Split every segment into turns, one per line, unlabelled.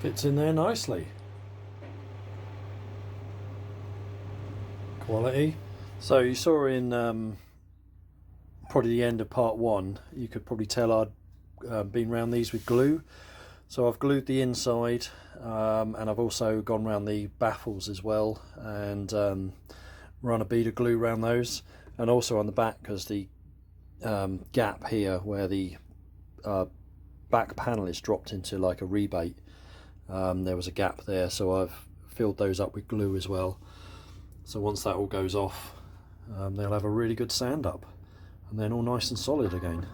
Fits in there nicely. Quality. So you saw in probably the end of part one, you could probably tell I'd been around these with glue. So I've glued the inside, and I've also gone around the baffles as well, and run a bead of glue around those, and also on the back, because the gap here where the back panel is dropped into like a rebate, there was a gap there, so I've filled those up with glue as well. So once that all goes off, they'll have a really good sand up, and then all nice and solid again.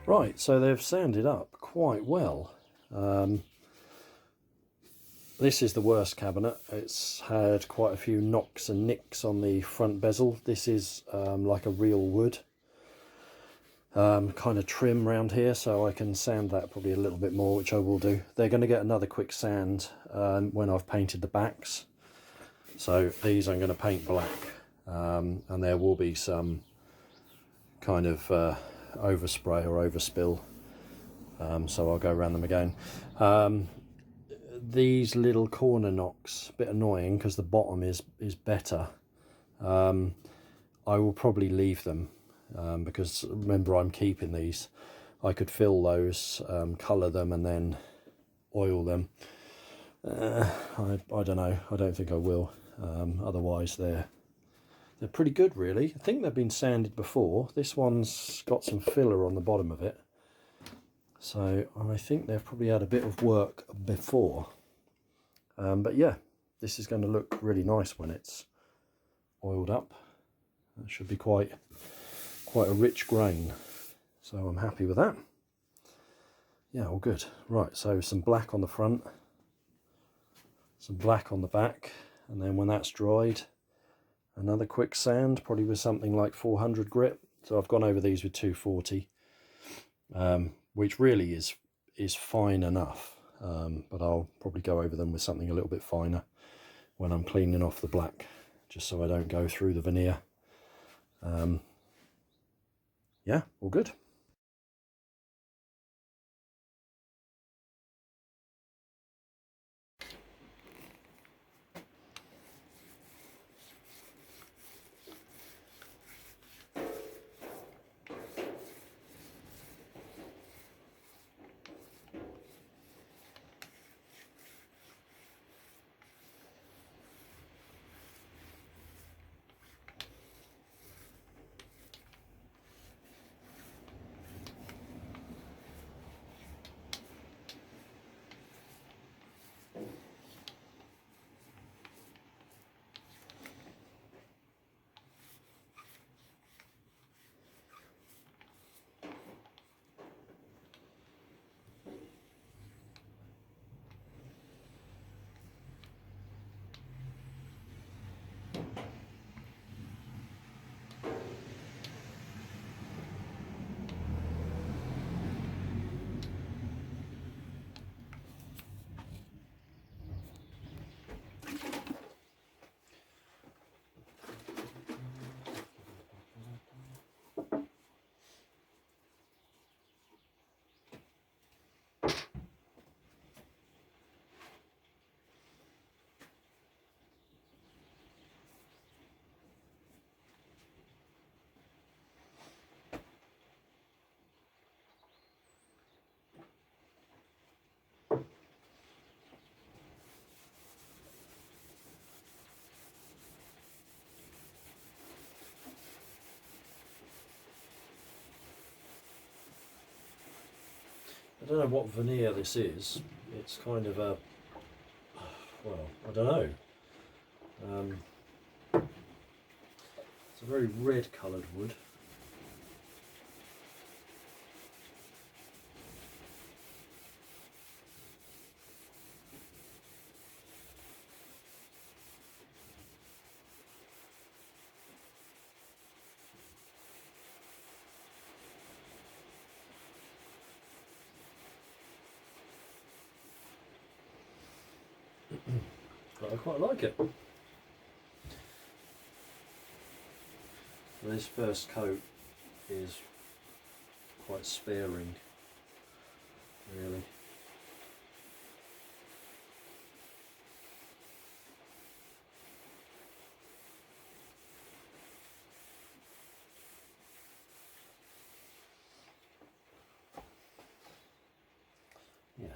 Right, so they've sanded up quite well. This is the worst cabinet. It's had quite a few knocks and nicks on the front bezel. This is like a real wood kind of trim around here, so I can sand that probably a little bit more, which I will do. They're going to get another quick sand when I've painted the backs. So these I'm going to paint black, and there will be some kind of overspray or overspill, so I'll go around them again. These little corner knocks, a bit annoying because the bottom is better. I will probably leave them because remember, I'm keeping these. I could fill those, colour them and then oil them. I don't know, I don't think I will. Otherwise they're they're pretty good really. I think they've been sanded before. This one's got some filler on the bottom of it, so I think they've probably had a bit of work before. But yeah, this is going to look really nice when it's oiled up. It should be quite a rich grain, so I'm happy with that. Yeah, all good. Right, so some black on the front, some black on the back, and then when that's dried, another quick sand, probably with something like 400 grit. So I've gone over these with 240, which really is fine enough, but I'll probably go over them with something a little bit finer when I'm cleaning off the black, just so I don't go through the veneer. Yeah, all good. I don't know what veneer this is. It's kind of a, well, I don't know. It's a very red coloured wood. But I quite like it. This first coat is quite sparing, really. Yeah.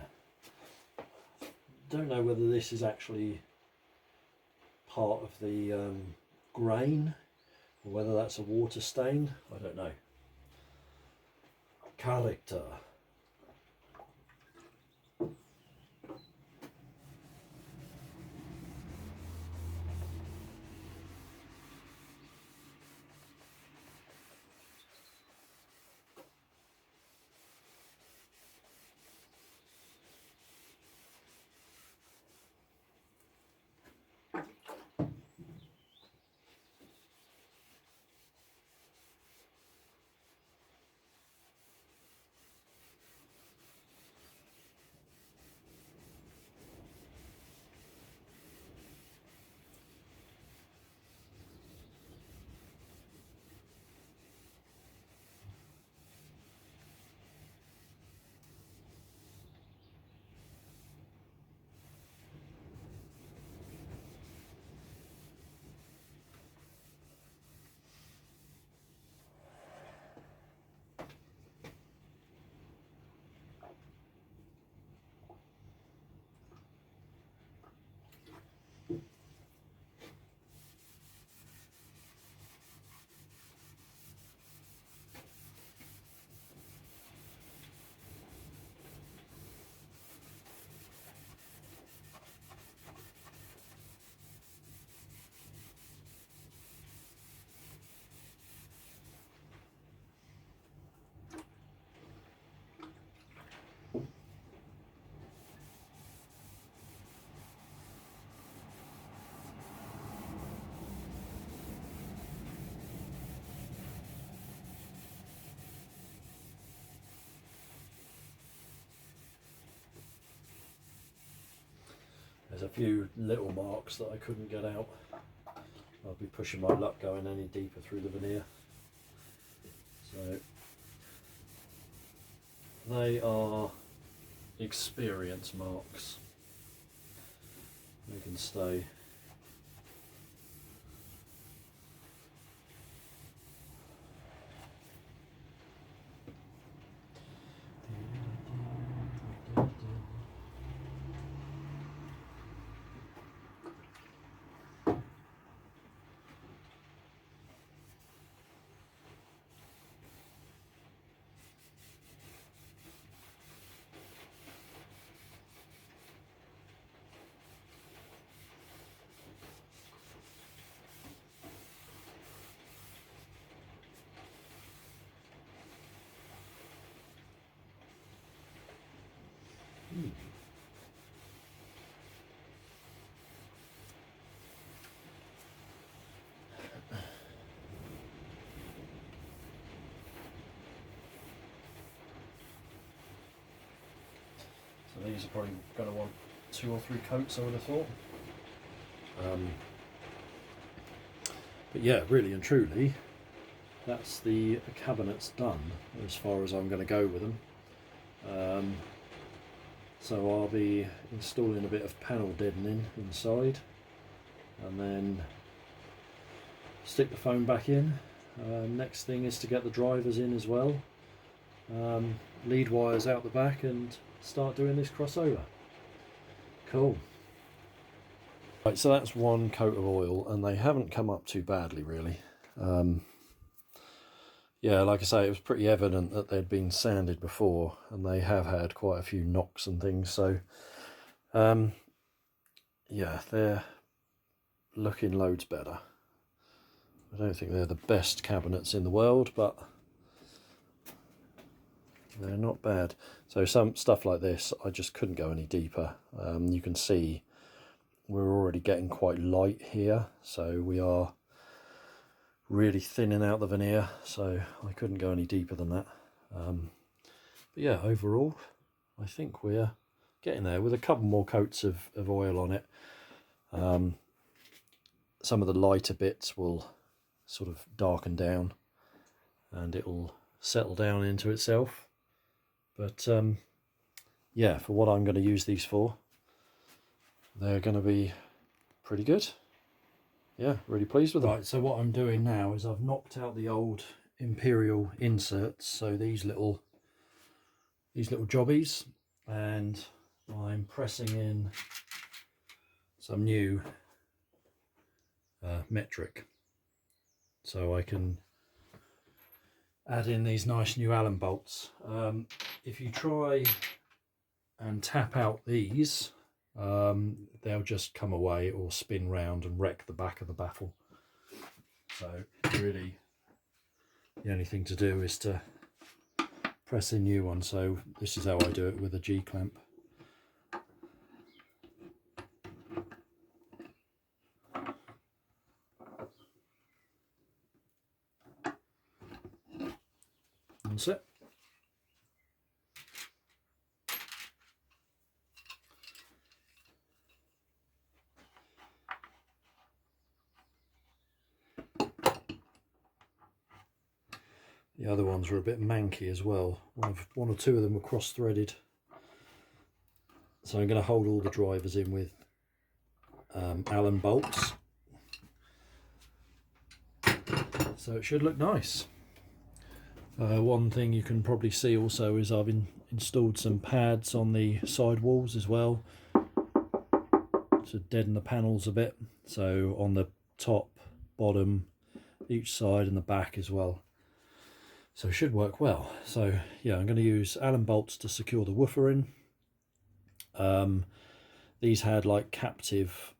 Don't know whether this is actually part of the grain or whether that's a water stain. I don't know. Character. a few little marks that I couldn't get out. I'll be pushing my luck going any deeper through the veneer. So they are experience marks. They can stay. So these are probably going to want 2 or 3 coats, I would have thought. But yeah, really and truly, that's the cabinets done as far as I'm going to go with them. So I'll be installing a bit of panel deadening inside, and then stick the foam back in. Next thing is to get the drivers in as well, lead wires out the back, and start doing this crossover. Cool. Right, so that's 1 coat of oil, and they haven't come up too badly really. Yeah, like I say, it was pretty evident that they'd been sanded before, and they have had quite a few knocks and things, so yeah, they're looking loads better. I don't think they're the best cabinets in the world, but they're not bad. So some stuff like this, I just couldn't go any deeper. You can see we're already getting quite light here, so we are really thinning out the veneer, so I couldn't go any deeper than that. But yeah, overall I think we're getting there with a couple more coats of oil on it. Some of the lighter bits will sort of darken down and it will settle down into itself, but yeah, for what I'm going to use these for, they're going to be pretty good. Yeah, really pleased with them. Right, so what I'm doing now is I've knocked out the old Imperial inserts, so these little jobbies, and I'm pressing in some new metric, so I can add in these nice new Allen bolts. If you try and tap out these, they'll just come away or spin round and wreck the back of the baffle. So really the only thing to do is to press a new one. So this is how I do it with a G-clamp. That's it. The other ones were a bit manky as well. One or two of them were cross-threaded. So I'm going to hold all the drivers in with Allen bolts. So it should look nice. One thing you can probably see also is I've installed some pads on the side walls as well to deaden the panels a bit. So on the top, bottom, each side and the back as well. So it should work well. So yeah, I'm going to use Allen bolts to secure the woofer in. These had like captive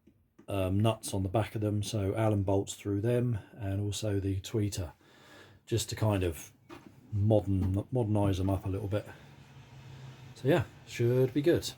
nuts on the back of them, so Allen bolts through them, and also the tweeter, just to kind of modernise them up a little bit. So yeah, should be good.